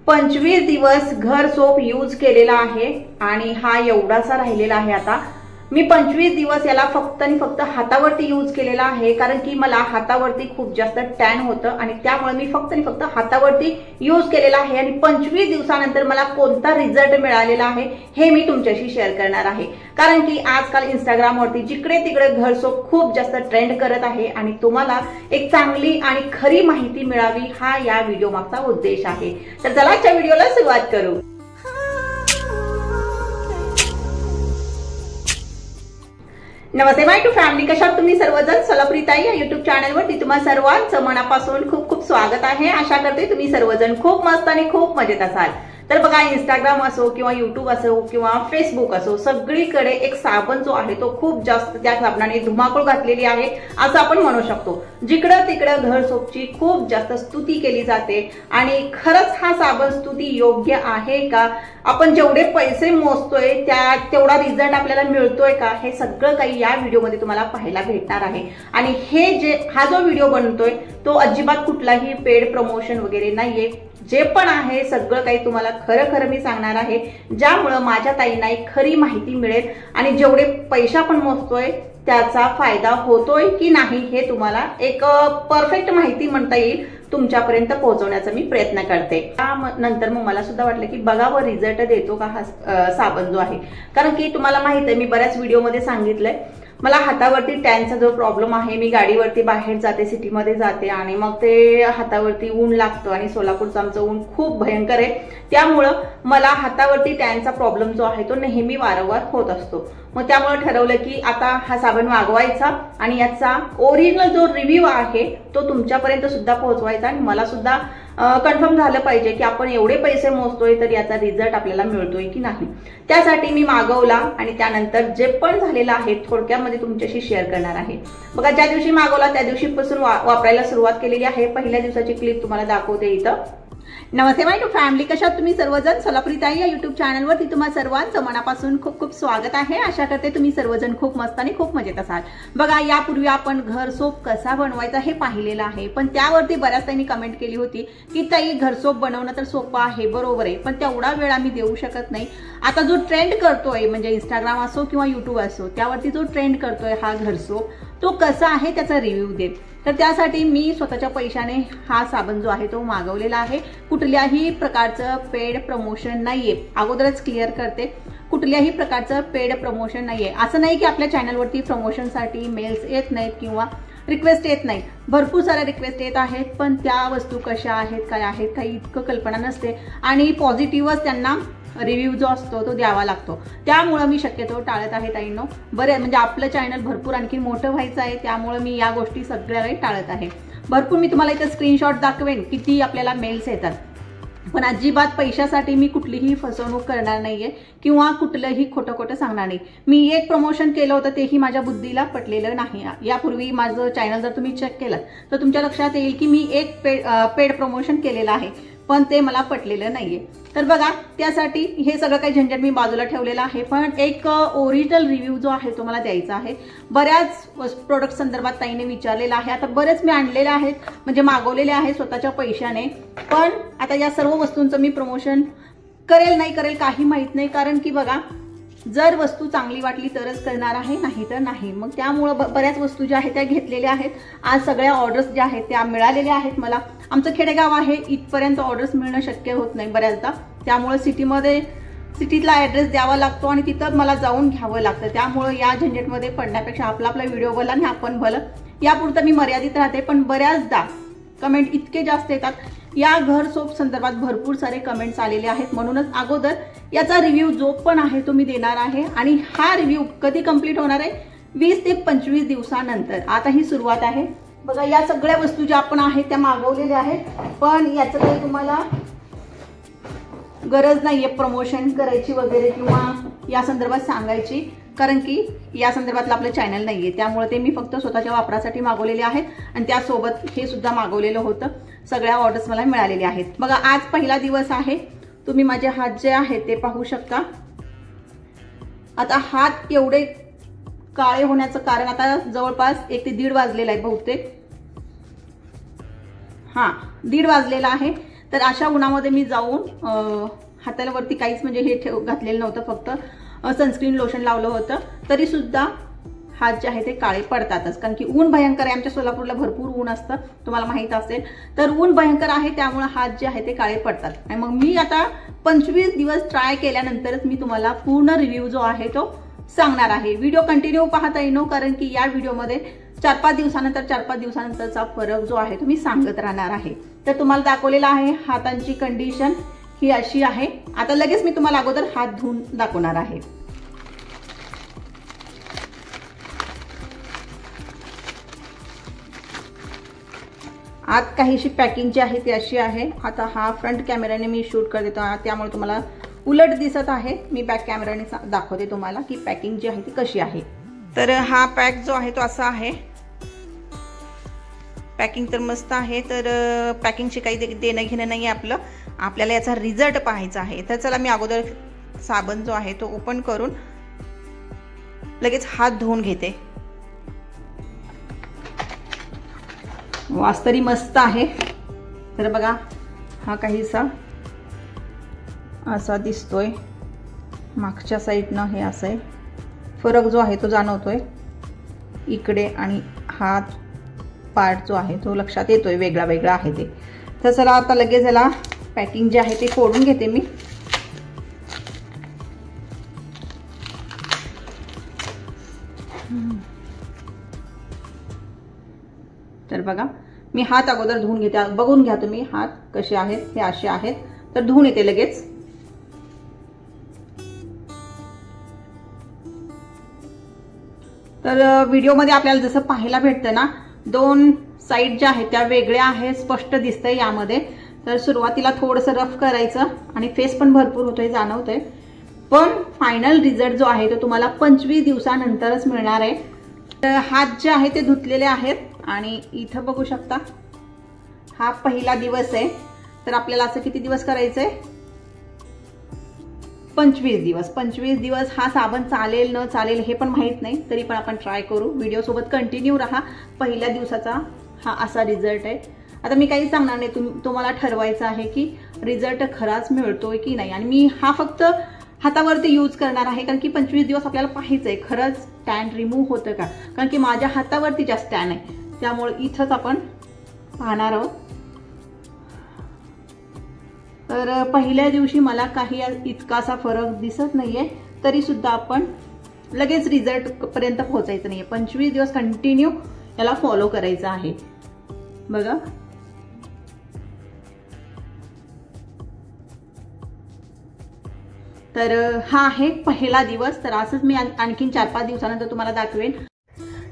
25 दिवस घर soap use केलेला आहे आणि हा एवढासा राहिलेला आहे। आता मी 25 दिवस याला फक्त आणि फक्त हातावरती यूज केलेला आहे, कारण की मला हातावरती खूप जास्त टॅन होतं आणि त्यामुळे मी फक्त आणि फक्त हातावरती यूज केलेला आहे। आणि 25 दिवसानंतर मला कोणता रिझल्ट मिळालेला आहे हे मी तुमच्याशी शेअर करणार आहे, कारण की आजकाल इंस्टाग्रामवरती जिकडे तिकडे घर सोप खूप जास्त ट्रेंड करत आहे आणि तुम्हाला एक चांगली आणि खरी माहिती मिळावी हा या व्हिडिओ मागचा उद्देश आहे। तर चला आजच्या व्हिडिओला सुरुवात करू। नमस्ते माय टू फॅमिली, कशा आहात तुम्ही सर्वजण। सोलापुरीताई या युट्यूब चॅनलवरती तुम्हा सर्वांचं मनापासून खूप खूप स्वागत आहे। आशा करते तुम्ही सर्वजण खूप मस्त आणि खूप मजेत असाल। तर बघा, इंस्टाग्राम असो किंवा युट्यूब असो किंवा फेसबुक असो, सगळीकडे एक साबण जो आहे तो खूप जास्त त्या साबणाने धुमाकूळ घातलेली आहे असं आपण म्हणू शकतो। जिकडं तिकडं घर सोपची खूप जास्त स्तुती केली जाते आणि खरंच हा साबण स्तुती योग्य आहे का? आपण जेवढे पैसे मोजतोय त्या तेवढा रिझल्ट आपल्याला मिळतोय का? हे सगळं काही या व्हिडिओमध्ये तुम्हाला पाहायला भेटणार आहे। आणि हा जो व्हिडिओ बनतोय तो अजिबात कुठलाही पेड प्रमोशन वगैरे नाहीये। जे पण आहे सगळं काही तुम्हाला खरं खरं मी सांगणार आहे, ज्यामुळे माझ्या ताईंना एक खरी माहिती मिळेल आणि जेवढे पैसे आपण मोजतोय त्याचा फायदा होतोय की नाही हे तुम्हाला एक परफेक्ट माहिती म्हणता येईल तुमच्यापर्यंत पोहोचवण्याचा मी प्रयत्न करते। त्यानंतर मग मला सुद्धा वाटलं की बघावं रिझल्ट देतो का हा साबण जो आहे, कारण की तुम्हाला माहित आहे मी बऱ्याच व्हिडिओमध्ये सांगितलंय मला हातावरती टॅनचा जो प्रॉब्लेम आहे। मी गाडीवरती बाहेर जाते, सिटीमध्ये जाते आणि मग ते हातावरती ऊन लागतं आणि सोलापूरचं आमचं ऊन खूप भयंकर आहे, त्यामुळं मला हातावरती टॅनचा प्रॉब्लेम जो आहे तो नेहमी वारंवार होत असतो। मग त्यामुळे ठरवलं की आता हा साबण मागवायचा आणि याचा ओरिजिनल जो रिव्ह्यू आहे तो तुमच्यापर्यंत सुद्धा पोहोचवायचा आणि मला सुद्धा कन्फर्म झालं पाहिजे की आपण एवढे पैसे मोजतोय तर याचा रिझल्ट आपल्याला मिळतोय की नाही। त्यासाठी मी मागवला आणि त्यानंतर जे पण झालेलं आहे थोडक्यामध्ये तुमच्याशी शेअर करणार आहे। बघा, ज्या दिवशी मागवला त्या दिवशीपासून वापरायला सुरुवात केलेली आहे। पहिल्या दिवसाची क्लिप तुम्हाला दाखवते इथं। नमस्ते माय टू फॅमिली, कशा आहात तुम्ही सर्वजण। सोलापुरीताई या युट्यूब चॅनलवरती तुम्हा सर्वांचं मनापासून खूप खूप स्वागत आहे। आशा करते तुम्ही सर्वजण खूप मस्त आणि खूप मजेत असाल। बघा, यापूर्वी आपण घर सोप कसा बनवायचा हे पाहिलेलं आहे, पण त्यावरती बऱ्याच ताईंनी कमेंट केली होती की ताई घर सोप बनवणं तर सोपं आहे, बरोबर आहे, पण तेवढा वेळ आम्ही देऊ शकत नाही। आता जो ट्रेंड करतोय म्हणजे इंस्टाग्राम असो किंवा युट्यूब असो त्यावरती जो ट्रेंड करतोय हा घर सोप तो कसा आहे त्याचा रिव्ह्यू दे। तर त्यासाठी मी स्वतःच्या पैशाने हा साबण जो आहे तो मागवलेला आहे। कुठल्याही प्रकारचं पेड प्रमोशन नाहीये, अगोदरच क्लिअर करते, कुठल्याही प्रकारचं पेड प्रमोशन नाहीये। असं नाही की आपल्या चॅनलवरती प्रमोशनसाठी मेल्स येत नाहीत किंवा रिक्वेस्ट येत नाहीत, भरपूर साऱ्या रिक्वेस्ट येत आहेत, पण त्या वस्तू कशा आहेत काय आहेत काही इतकं कल्पना नसते आणि पॉझिटिव्हच त्यांना रिव्ह्यू जो असतो तो द्यावा लागतो। त्यामुळे मी शक्यतो टाळत आहे ताईंनो। बरे म्हणजे आपलं चॅनल भरपूर आणखी मोठं व्हायचं आहे, त्यामुळे मी या गोष्टी सगळ्या काही टाळत आहे। भरपूर मी तुम्हाला इथं स्क्रीनशॉट दाखवेन किती आपल्याला मेल्स येतात, पण अजिबात पैशासाठी मी कुठलीही फसवणूक करणार नाहीये किंवा कुठलंही खोटं खोटं सांगणार नाही। मी एक प्रमोशन केलं होतं तेही माझ्या बुद्धीला पटलेलं नाही। यापूर्वी माझं चॅनल जर तुम्ही चेक केलं तर तुमच्या लक्षात येईल की मी एक पेड प्रमोशन केलेलं आहे, पण ते मला पटलेलं नाहीये। तर बघा, त्यासाठी हे सगळं काही झंझट मी बाजूला ठेवलेलं आहे, पण एक ओरिजिनल रिव्ह्यू जो आहे तो मला द्यायचा आहे। बऱ्याच प्रोडक्ट संदर्भात ताईने विचारलेलं आहे, आता बरेच मी आणलेले आहेत म्हणजे मागवलेले आहे स्वतःच्या पैशाने, पण आता या सर्व वस्तूंचं मी प्रमोशन करेल नाही करेल काही माहित नाही, कारण की बघा जर वस्तू चांगली वाटली तरच करणार आहे, नाही तर नाही। मग त्यामुळे बऱ्याच वस्तू ज्या आहेत त्या घेतलेल्या आहेत। आज सगळ्या ऑर्डर्स ज्या आहेत त्या मिळालेल्या आहेत मला। आमचं खेडेगाव आहे, इथपर्यंत ऑर्डर्स मिळणं शक्य होत नाही बऱ्याचदा, त्यामुळे सिटीतला ॲड्रेस द्यावा लागतो आणि तिथं मला जाऊन घ्यावं लागतं। त्यामुळे या झंझटमध्ये पडण्यापेक्षा आपला व्हिडिओ भला आणि आपण भलं यापुरतं मी मर्यादित राहते। पण बऱ्याचदा कमेंट इतके जास्त येतात, या घर सोप संदर्भात भरपूर सारे कमेंट्स आलेले आहेत, म्हणूनच अगोदर याचा रिव्ह्यू जो पण आहे तो मी देणार आहे। आणि हा रिव्ह्यू कधी कंप्लीट होणार आहे? 20 ते 25 दिवसानंतर। आता ही सुरुवात आहे। बघा, या सगळ्या वस्तू ज्या आपण आहेत त्या मागवलेल्या आहेत, पण याचं काही तुम्हाला गरज नाहीये प्रमोशन करायची वगैरे किंवा या संदर्भात सांगायची, कारण की या संदर्भातलं आपलं चॅनल नाहीये, त्यामुळे ते मी फक्त स्वतःच्या वापरासाठी मागवलेले आहेत आणि त्यासोबत हे सुद्धा मागवलेलं होतं। सगळ्या ऑर्डर्स मला मिळालेल्या आहेत। बघा, आज पहिला दिवस आहे, तुम्ही माझे हात जे आहेत ते पाहू शकता। आता हात एवढे काळे होण्याचं कारण आता जवळपास 1 ते 1:30 वाजलेला आहे बहुतेक, 1:30 वाजलेला आहे। तर अशा उन्हामध्ये मी जाऊन हाताला वरती काहीच म्हणजे हे घातलेलं नव्हतं, फक्त सनस्क्रीन लोशन लावलं होतं, तरी सुद्धा हात जे आहे ते काळे पडतातच, कारण की ऊन भयंकर आहे. आमच्या सोलापूरला भरपूर ऊन असतं, तुम्हाला माहित असेल. तर ऊन भयंकर आहे, त्यामुळे हात जे आहे ते काळे पडतात. आणि मग मी आता 25 दिवस ट्राय केल्यानंतरच मी तुम्हाला पूर्ण रिव्ह्यू जो आहे तो सांगणार आहे. व्हिडिओ कंटिन्यू पाहता येईल, कारण की या व्हिडिओमध्ये 4-5 दिवसानंतरचा फरक जो आहे तो मी सांगत राहणार आहे. तर तुम्हाला दाखवलेला आहे हातांची कंडिशन ही अशी आहे. आता लगेच मी तुम्हाला अगोदर हात धुवून दाखवणार आहे. आत काहीशी पॅकिंग जी आहे ती अशी आहे. आता हा फ्रंट कॅमेराने मी शूट करते, त्यामुळे तुम्हाला उलट दिसत आहे. मी बॅक कॅमेराने दाखवते तुम्हाला की पॅकिंग जी आहे ती कशी आहे. तर हा पॅक जो आहे तो असा आहे. पॅकिंग तर मस्त आहे. तर पॅकिंगची काही देणं घेणं नाही आहे आपलं, आपल्याला याचा रिझल्ट पाहायचा आहे. तर चला मी अगोदर साबण जो आहे तो ओपन करून लगेच हात धुवून घेते. वास तरी मस्त आहे. तर बघा, हा काहीसा असा दिसतोय. मागच्या साईडनं हे असं आहे. फरक जो आहे तो जाणवतोय इकडे, आणि हात पार्ट जो आहे तो लक्षात येतोय वेगळा वेगळा आहे ते. तर चला आता लगेच याला पॅकिंग जे आहे ते फोडून घेते मी. तर बघा, मी हात अगोदर धुवून घेते. बघून घ्या तुम्ही हात कसे आहेत, हे असे आहेत. तर धुवून येते लगेच. तर व्हिडिओमध्ये आपल्याला जसं पाहायला भेटतं ना, 2 साईड ज्या आहेत त्या वेगळ्या आहेत, स्पष्ट दिसतंय यामध्ये. तर सुरुवातीला थोडंसं रफ करायचं, आणि फेस पण भरपूर होतोय जाणवतोय. पण फायनल रिझल्ट जो आहे तो तुम्हाला 25 दिवसानंतरच मिळणार आहे. तर हात जे आहे ते धुतलेले आहेत, आणि इथं बघू शकता हा पहिला दिवस आहे. तर आपल्याला असं किती दिवस करायचंय? 25 दिवस. हा साबण चालेल न चालेल हे पण माहित नाही, तरी पण आपण ट्राय करू. व्हिडिओ सोबत कंटिन्यू राहा. पहिल्या दिवसाचा हा असा रिझल्ट आहे. आता मी काही सांगणार नाही, तुम्हाला ठरवायचं आहे की रिझल्ट खराच मिळतोय की नाही. आणि मी हा फक्त हातावरती यूज करणार आहे, कारण की 25 दिवस आपल्याला पाहायचंय खरंच टॅन रिमूव्ह होतं का, कारण की माझ्या हातावरती जास्त टॅन आहे. त्यामुळे इथंच आपण पाहणार आहोत. तर पहिल्या दिवशी मला काही इतकासा फरक दिसत नाहीये, तरी सुद्धा आपण लगेच रिझल्ट पर्यंत पोहोचायचं नाहीये. 25 दिवस कंटिन्यू याला फॉलो करायचं आहे. बघा, तर हा आहे पहिला दिवस. तर असंच मी आणखीन 4-5 दिवसानंतर तुम्हाला दाखवेन.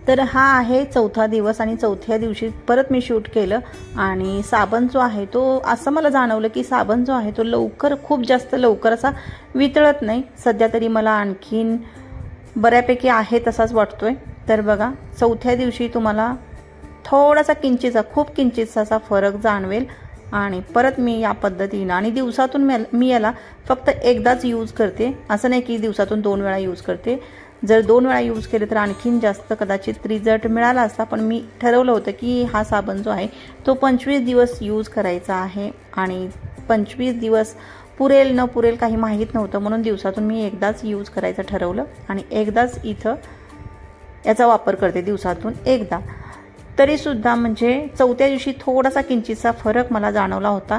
तर हा आहे 4था दिवस, आणि 4थ्या दिवशी परत मी शूट केलं. आणि साबण जो आहे तो, असं मला जाणवलं की साबण जो आहे तो खूप जास्त लवकर असा वितळत नाही. सध्या तरी मला आणखीन बऱ्यापैकी आहे तसाच वाटतोय. तर बघा, 4थ्या दिवशी तुम्हाला थोडासा खूप किंचितसा असा फरक जाणवेल. आणि परत मी या पद्धतीनं, आणि दिवसातून मी याला फक्त एकदाच यूज करते, असं नाही की दिवसातून 2 वेळा यूज करते. जर 2 वेळा यूज केले तर आणखीन जास्त कदाचित रिझल्ट मिळाला असता. पण मी ठरवलं होतं की हा साबण जो आहे तो 25 दिवस यूज करायचा आहे, आणि 25 दिवस पुरेल न पुरेल काही माहीत नव्हतं, म्हणून दिवसातून मी एकदाच यूज करायचं ठरवलं. आणि एकदाच इथं याचा वापर करते, दिवसातून एकदा. तरी सुद्धा म्हणजे 4थ्या दिवशी थोडासा किंचितसा फरक मला जाणवला होता,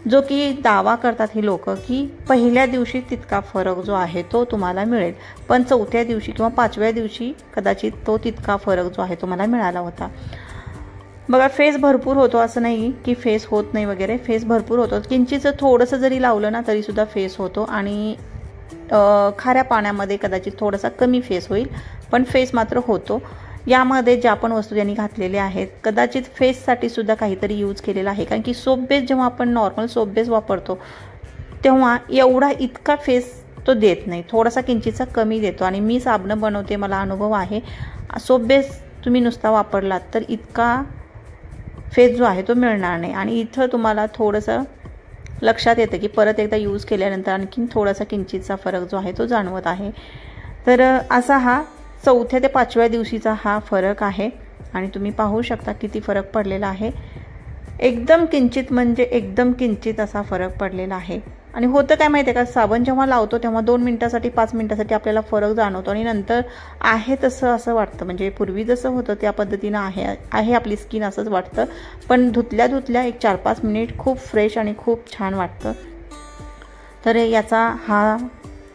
जो की दावा करतात ही लोक की पहिल्या दिवशी तितका फरक जो आहे तो तुम्हाला मिळेल, पण 4थ्या दिवशी किंवा 5व्या दिवशी कदाचित तो तितका फरक जो आहे तो मला मिळाला होता. बघा, फेस भरपूर होतो, असं नाही की फेस होत नाही वगैरे, फेस भरपूर होतो. किंचित थोडंसं जरी लावलं ना तरी सुद्धा फेस होतो. आणि खाऱ्या पाण्यामध्ये कदाचित थोडासा कमी फेस होईल, पण फेस मात्र होतो. यामध्ये ज्या पण वस्तू ज्यांनी घातलेल्या आहेत, कदाचित फेससाठी सुद्धा काहीतरी यूज केलेला आहे, कारण की सोप बेस जेव्हा आपण नॉर्मल सोप बेस वापरतो तेव्हा एवढा इतका फेस तो देत नाही, थोडासा किंचितसा कमी देतो. आणि मी साबण बनवते, मला अनुभव आहे. सोप बेस तुम्ही नुसता वापरलात तर इतका फेस जो आहे तो मिळणार नाही. आणि इथं तुम्हाला थोडंसं लक्षात येतं की परत एकदा यूज केल्यानंतर आणखीन थोडासा किंचितचा फरक जो आहे तो जाणवत आहे. तर असा हा 4थ्या ते 5व्या दिवशीचा हा फरक आहे, आणि तुम्ही पाहू शकता किती फरक पडलेला आहे. एकदम किंचित म्हणजे एकदम किंचित असा फरक पडलेला आहे। आणि होतं काय माहिती आहे का, साबण जेव्हा लावतो तेव्हा 2 मिनिटासाठी 5 मिनिटासाठी आपल्याला फरक जाणवतो आणि नंतर आहे तसं असं वाटतं, म्हणजे पूर्वी जसं होतं त्या पद्धतीनं आहे आपली स्किन असंच वाटतं। पण धुतल्या एक 4-5 मिनिट खूप फ्रेश आणि खूप छान वाटतं। तर याचा हा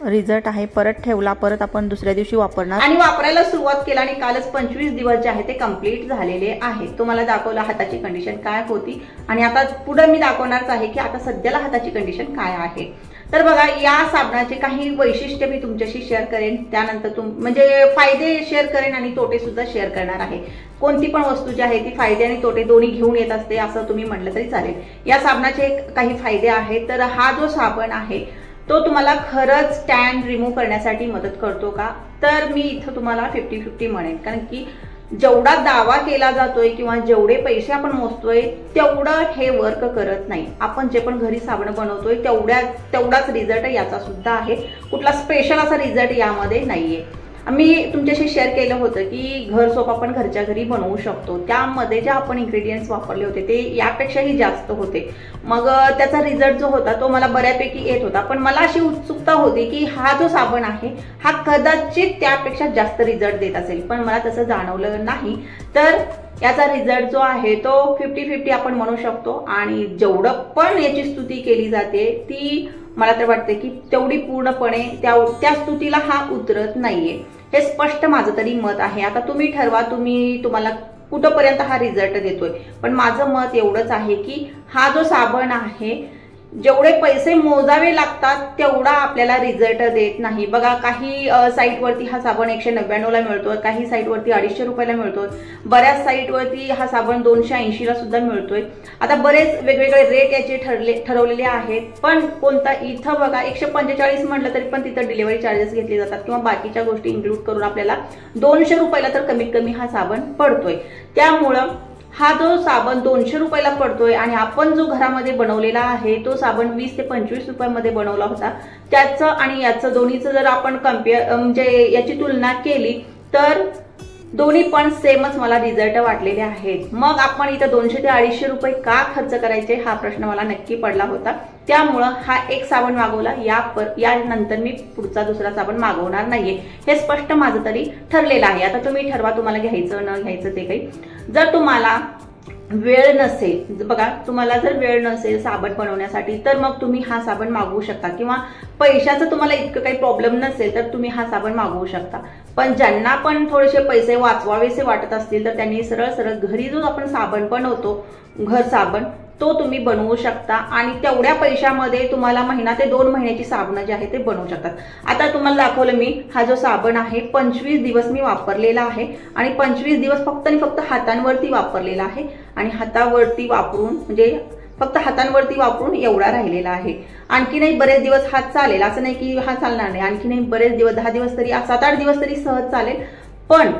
रिझल्ट आहे। परत ठेवला, परत आपण दुसऱ्या दिवशी वापरणार आणि वापरायला सुरुवात केला आणि कालच 25 दिवस जे आहे ते कंप्लीट झालेले आहे। तुम्हाला दाखवलं हाताची कंडिशन काय होती आणि आता पुढे मी दाखवणारच आहे की आता सध्याला हाताची कंडिशन काय आहे। तर बघा, या साबणाचे काही वैशिष्ट्य मी तुमच्याशी शेअर करेन, त्यानंतर म्हणजे फायदे शेअर करेन आणि तोटे सुद्धा शेअर करणार आहे। कोणती पण वस्तू जी आहे ती फायदे आणि तोटे दोन्ही घेऊन येत असते असं तुम्ही म्हटलं तरी चालेल। या साबणाचे काही फायदे आहेत। तर हा जो साबण आहे तो तुम्हाला खरंच टॅन रिमूव्ह करण्यासाठी मदत करतो का, तर मी इथं तुम्हाला 50-50 म्हणेन। कारण की जेवढा दावा केला जातोय किंवा जेवढे पैसे आपण मोजतोय तेवढं हे वर्क करत नाही। आपण जे पण घरी साबण बनवतोय तेवढाच रिझल्ट याचा सुद्धा आहे। कुठला स्पेशल असा रिझल्ट यामध्ये नाहीये। मी तुमच्याशी शेअर केलं होतं की घर सोप आपण घरच्या घरी बनवू शकतो, त्यामध्ये जे आपण इन्ग्रेडियंट्स वापरले होते ते यापेक्षाही जास्त होते। मग त्याचा रिझल्ट जो होता तो मला बऱ्यापैकी येत होता, पण मला अशी उत्सुकता होती की हा जो साबण आहे हा कदाचित त्यापेक्षा जास्त रिझल्ट देत असेल, पण मला तसं जाणवलं नाही। तर याचा रिझल्ट जो आहे तो 50-50 आपण म्हणू शकतो। आणि जेवढं पण याची स्तुती केली जाते ती मला तर वाटते की तेवढी पूर्णपणे त्या स्तुतीला हा उतरत नाहीये, हे स्पष्ट माझं तरी मत आहे। आता तुम्ही ठरवा तुम्हाला कुठपर्यंत हा रिझल्ट देतोय, पण माझं मत एवढंच आहे की हा जो साबण आहे जेवढे पैसे मोजावे लागतात तेवढा आपल्याला रिझल्ट देत नाही। बघा, काही साईटवरती हा साबण 199 ला मिळतोय, काही साईटवरती 250 रुपयाला मिळतोय, बऱ्याच साईटवरती हा साबण 280 ला सुद्धा मिळतोय। आता बरेच वेगवेगळे रेट याचे ठरवलेले आहेत, पण कोणता इथं बघा 145 म्हटलं तरी पण तिथं डिलिव्हरी चार्जेस घेतले जातात किंवा बाकीच्या गोष्टी इन्क्लूड करून आपल्याला 200 रुपयाला तर कमीत कमी हा साबण पडतोय। त्यामुळं हा जो साबण 200 रुपयाला पडतोय आणि आपण जो घरामध्ये बनवलेला आहे तो साबण 20 ते 25 रुपयामध्ये बनवला होता, त्याचं आणि याचं दोन्हीचं जर आपण म्हणजे याची तुलना केली तर दोन्ही पण सेमच मला रिझल्ट वाटलेले आहेत। मग आपण इथं 200 ते 250 रुपये का खर्च करायचे हा प्रश्न मला नक्की पडला होता। त्यामुळं हा एक साबण मागवला, यानंतर मी पुढचा दुसरा साबण मागवणार नाहीये, हे स्पष्ट माझं तरी ठरलेलं आहे। आता तुम्ही ठरवा तुम्हाला घ्यायचं न घ्यायचं ते काही। जर तुम्हाला वेळ नसेल, बघा तुम्हाला जर वेळ नसेल साबण बनवण्यासाठी तर मग तुम्ही हा साबण मागवू शकता, किंवा पैशाचं तुम्हाला इतकं काही प्रॉब्लेम नसेल तर तुम्ही हा साबण मागवू शकता। पण ज्यांना पण थोडेसे पैसे वाचवावेसे वाटत असतील तर त्यांनी सरळ सरळ घरी जो आपण साबण बनवतो घर साबण तो तुम्ही बनवू शकता आणि तेवढ्या पैशामध्ये तुम्हाला महिना ते 2 महिन्याची साबण जे आहे ते बनवू शकतात। आता तुम्हाला दाखवलं मी हा जो साबण आहे 25 दिवस मी वापरलेला आहे आणि 25 दिवस फक्त आणि फक्त हातांवरती वापरलेला आहे आणि हातावरती वापरून म्हणजे फक्त हातांवरती वापरून एवढा राहिलेला आहे। आणखीनही बरेच दिवस हात चालेल असं नाही की हा चालणार नाही, आणखीनही बरेच दिवस 10 दिवस तरी 7-8 दिवस तरी सहज चालेल, पण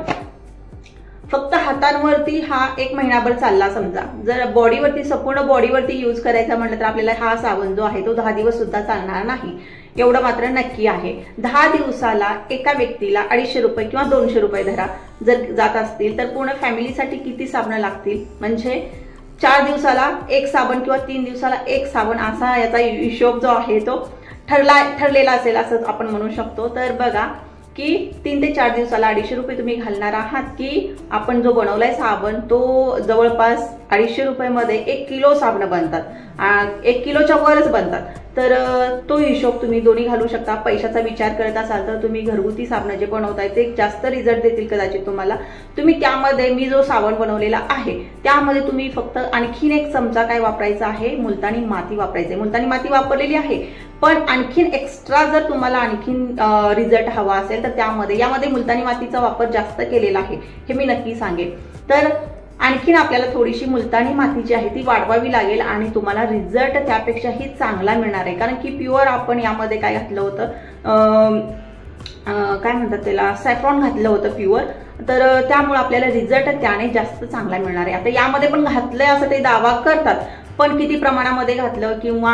फक्त हातांवरती हा 1 महिनाभर चालला समजा। जर बॉडीवरती संपूर्ण बॉडीवरती यूज करायचा म्हटलं तर आपल्याला हा साबण जो आहे तो 10 दिवस सुद्धा चालणार नाही, एवढं मात्र नक्की आहे। 10 दिवसाला एका व्यक्तीला 250 रुपये किंवा 200 रुपये धरा जर जात असतील तर पूर्ण फॅमिलीसाठी किती साबण लागतील, म्हणजे 4 दिवसाला 1 साबण किंवा 3 दिवसाला 1 साबण असा याचा हिशोब जो आहे तो ठरलेला असेल असं आपण म्हणू शकतो। तर बघा की 3 ते 4 दिवसाला 250 रुपये तुम्ही घालणार आहात की आपण जो बनवलाय साबण तो जवळपास 250 रुपयामध्ये 1 किलो साबण बनतात, 1 किलोच्या वरच बनतात। तर तो हिशोब तुम्ही दोन्ही घालू शकता। पैशाचा विचार करत असाल तर तुम्ही घरगुती साबण जे बनवताय ते जास्त रिझल्ट देतील कदाचित तुम्हाला। तुम्ही त्यामध्ये मी जो साबण बनवलेला आहे त्यामध्ये तुम्ही फक्त आणखीन 1 चमचा काय वापरायचा आहे, मुलतानी माती वापरायची। मुलतानी माती वापरलेली आहे, पण आणखीन एक्स्ट्रा जर तुम्हाला आणखीन रिझल्ट हवा असेल तर यामध्ये मुलतानी मातीचा वापर जास्त केलेला आहे हे मी नक्की सांगेन। तर आणखीन आपल्याला थोडीशी मुलतानी माती जी आहे ती वाढवावी लागेल आणि तुम्हाला रिझल्ट त्यापेक्षाही चांगला मिळणार आहे। कारण की प्युअर आपण यामध्ये काय घातलं होतं, काय म्हणतात त्याला, सॅफ्रॉन घातलं होतं प्युअर, तर त्यामुळे आपल्याला रिझल्ट त्याने जास्त चांगला मिळणार आहे। आता यामध्ये पण घातलंय असं ते दावा करतात, पण किती प्रमाणामध्ये घातलं किंवा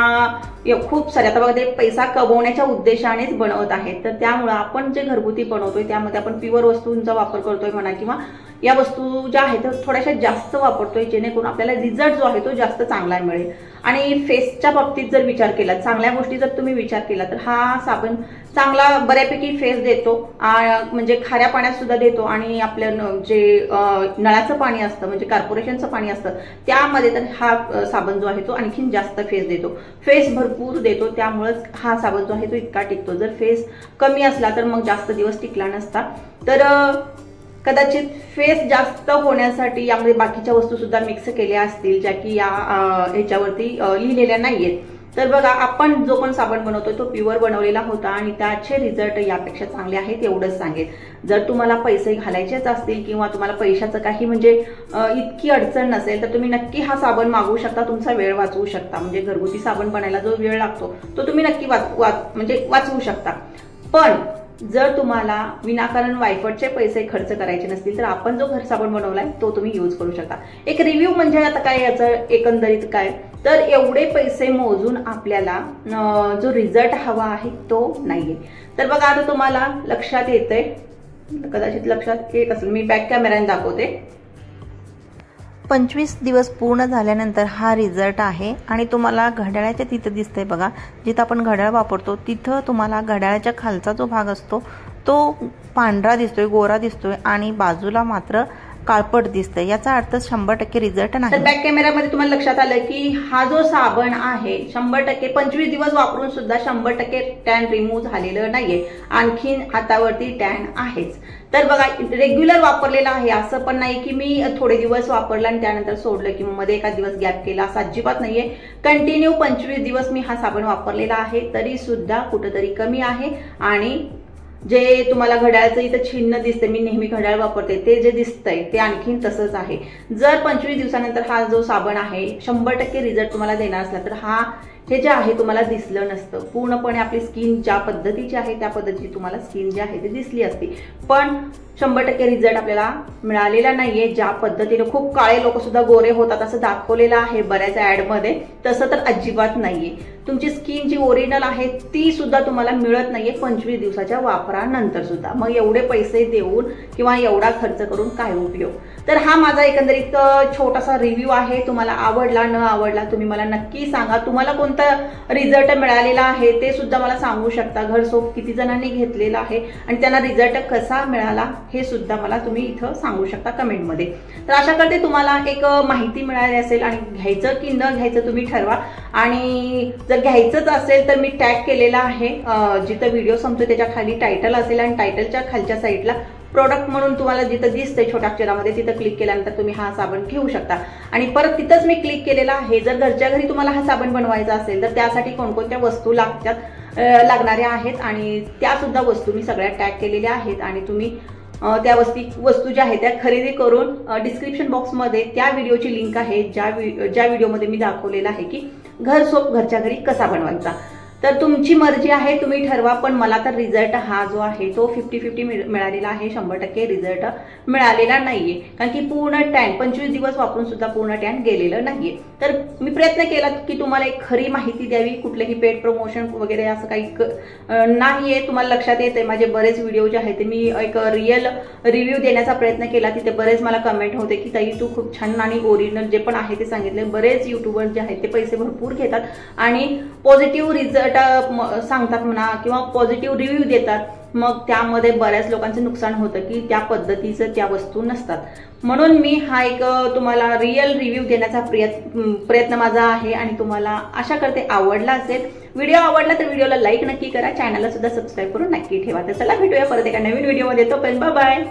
खूप सारे, आता बघा ते पैसा कमवण्याच्या उद्देशानेच बनवत आहेत, तर त्यामुळे आपण जे घरगुती बनवतोय त्यामध्ये आपण प्युअर वस्तूंचा वापर करतोय म्हणा, किंवा या वस्तू ज्या आहेत थोड्याशा जास्त वापरतोय, जेणेकरून आपल्याला रिझल्ट जो आहे तो जास्त चांगला मिळेल। आणि फेसच्या बाबतीत जर विचार केला, चांगल्या गोष्टी जर तुम्ही विचार केला, तर हा साबण चांगला बऱ्यापैकी फेस देतो, म्हणजे खाऱ्या पाण्यात सुद्धा देतो, आणि आपलं जे नळाचं पाणी असतं म्हणजे कॉर्पोरेशनचं पाणी असतं त्यामध्ये तर हा साबण जो आहे तो आणखीन जास्त फेस देतो, फेस भरपूर देतो, त्यामुळेच हा साबण जो आहे तो इतका टिकतो। जर फेस कमी असला तर मग जास्त दिवस टिकला नसता। तर कदाचित फेस जास्त होण्यासाठी यामध्ये बाकीच्या वस्तू सुद्धा मिक्स केल्या असतील, ज्या की या ह्याच्यावरती लिहिलेल्या नाहीयेत। तर बघा, आपण जो पण साबण बनवतोय तो प्युअर बनवलेला होता आणि त्याचे रिझल्ट यापेक्षा चांगले आहेत एवढंच सांगेल। जर तुम्हाला पैसे घालायचेच असतील किंवा तुम्हाला पैशाचं काही म्हणजे इतकी अडचण नसेल, तर तुम्ही नक्की हा साबण मागवू शकता, तुमचा वेळ वाचवू शकता। म्हणजे घरगुती साबण बनायला जो वेळ लागतो तो तुम्ही नक्की वाचवू शकता। पण जर तुम्हाला विनाकारण वायफटचे पैसे खर्च करायचे नसतील, तर आपण जो घर साबण बनवलाय तो तुम्ही यूज करू शकता। एक रिव्ह्यू म्हणजे आता काय याचं एकंदरीत काय, तर एवढे पैसे मोजून आपल्याला जो रिझल्ट हवा आहे तो नाहीये। तर बघा, आता तुम्हाला लक्षात येतंय, कदाचित लक्षात येत असेल, मी बॅक कॅमेराने दाखवते। 25 दिवस पूर्ण झाल्यानंतर हा रिझल्ट आहे आणि तुम्हाला घड्याळाच्या तिथं दिसतंय बघा, जिथं आपण घड्याळ वापरतो तिथं तुम्हाला घड्याळाच्या खालचा जो भाग असतो तो पांढरा दिसतोय, गोरा दिसतोय आणि बाजूला मात्र काळपट दिसतंय। याचा अर्थ 100% रिझल्ट नाही। तर बॅक कॅमेरामध्ये तुम्हाला लक्षात आलं की हा जो साबण आहे 100% 25 दिवस वापरून सुद्धा 100% टॅन रिमूव्ह झालेलं नाहीये, आणखीन हातावरती टॅन आहेच। तर बघा, रेग्युलर वापरलेला आहे, असं पण नाही की मी थोडे दिवस वापरला आणि त्यानंतर सोडलं किंवा मध्ये एका दिवस गॅप केला, असं अजिबात नाहीये। कंटिन्यू 25 दिवस मी हा साबण वापरलेला आहे, तरी सुद्धा कुठेतरी कमी आहे। आणि जे तुम्हाला घड्याळाचं इथं चिन्ह दिसते, मी नेहमी घड्याळ वापरते, ते जे दिसतंय ते आणखीन तसंच आहे। जर 25 दिवसानंतर हा जो साबण आहे 100% रिझल्ट तुम्हाला देणार असला, तर हे जे आहे तुम्हाला दिसलं नसतं। पूर्णपणे आपली स्किन ज्या पद्धतीची आहे त्या पद्धतीची तुम्हाला स्किन जी आहे ती दिसली असती, पण 100% रिझल्ट आपल्याला मिळालेला नाहीये। ज्या पद्धतीने खूप काळे लोक सुद्धा गोरे होतात असं दाखवलेलं आहे बऱ्याच ऍडमध्ये, तसं तर अजिबात नाहीये। तुमची स्किन जी ओरिजिनल आहे ती सुद्धा तुम्हाला मिळत नाहीये 25 दिवसाच्या वापरानंतर सुद्धा। मग एवढे पैसे देऊन किंवा एवढा खर्च करून काय उपयोग। तर हा माझा एकंदरीत छोटासा रिव्ह्यू आहे। तुम्हाला आवडला न आवडला तुम्ही मला नक्की सांगा। तुम्हाला कोणता रिझल्ट मिळालेला आहे ते सुद्धा मला सांगू शकता। घर सोप किती जणांनी घेतलेला आहे आणि त्यांना रिझल्ट कसा मिळाला हे सुद्धा मला तुम्ही इथं सांगू शकता कमेंटमध्ये। तर आशा करते तुम्हाला एक माहिती मिळाली असेल आणि घ्यायचं की न घ्यायचं तुम्ही ठरवा। आणि जर घ्यायचंच असेल तर मी टॅग केलेला आहे, जिथं व्हिडिओ संपतो त्याच्या खाली टायटल असेल आणि टायटलच्या खालच्या साईडला प्रोडक्ट म्हणून तुम्हाला जिथं दिसतंय छोट्या अक्षरामध्ये तिथं क्लिक केल्यानंतर तुम्ही हा साबण घेऊ शकता। आणि परत तिथंच मी क्लिक केलेला आहे, जर घरच्या घरी तुम्हाला हा साबण बनवायचा असेल तर त्यासाठी कोणकोणत्या वस्तू लागणाऱ्या आहेत आणि त्या सुद्धा वस्तू मी सगळ्या टॅग केलेल्या आहेत। आणि तुम्ही त्या वस्तू ज्या आहेत त्या खरेदी करून डिस्क्रिप्शन बॉक्समध्ये त्या व्हिडिओची लिंक आहे, ज्या व्हिडिओमध्ये मी दाखवलेलं आहे की घर सोप घरच्या घरी कसा बनवायचा। तर तुमची मर्जी आहे, तुम्ही ठरवा। पण मला तर रिझल्ट हा जो आहे तो 50-50 मिळालेला आहे, 100% रिझल्ट मिळालेला नाहीये। कारण की पूर्ण टॅन 25 दिवस वापरून सुद्धा पूर्ण टॅन गेलेलं नाहीये। तर मी प्रयत्न केला की तुम्हाला एक खरी माहिती द्यावी, कुठलेही पेड प्रमोशन वगैरे असं काही नाहीये। तुम्हाला लक्षात येते माझे बरेच व्हिडिओ जे आहेत ते मी एक रिअल रिव्ह्यू देण्याचा प्रयत्न केला। तिथे बरेच मला कमेंट होते की ताई तू खूप छान आणि ओरिजिनल जे पण आहे ते सांगितले। बरेच युट्यूबर जे आहेत ते पैसे भरपूर घेतात आणि पॉझिटिव्ह रिझल्ट सांगतात म्हणा किंवा पॉझिटिव्ह रिव्ह्यू देतात, मग त्यामध्ये बऱ्याच लोकांचं नुकसान होतं की त्या पद्धतीचं त्या वस्तू नसतात। म्हणून मी हा एक तुम्हाला रिअल रिव्ह्यू देण्याचा प्रयत्न माझा आहे आणि तुम्हाला आशा करते आवडला असेल। व्हिडिओ आवडला तर व्हिडिओला लाईक नक्की करा, चॅनलला सुद्धा सबस्क्राईब करून नक्की ठेवा। तर चला भेटूया परत एका नवीन व्हिडिओमध्ये, तोपर्यंत बाय बाय।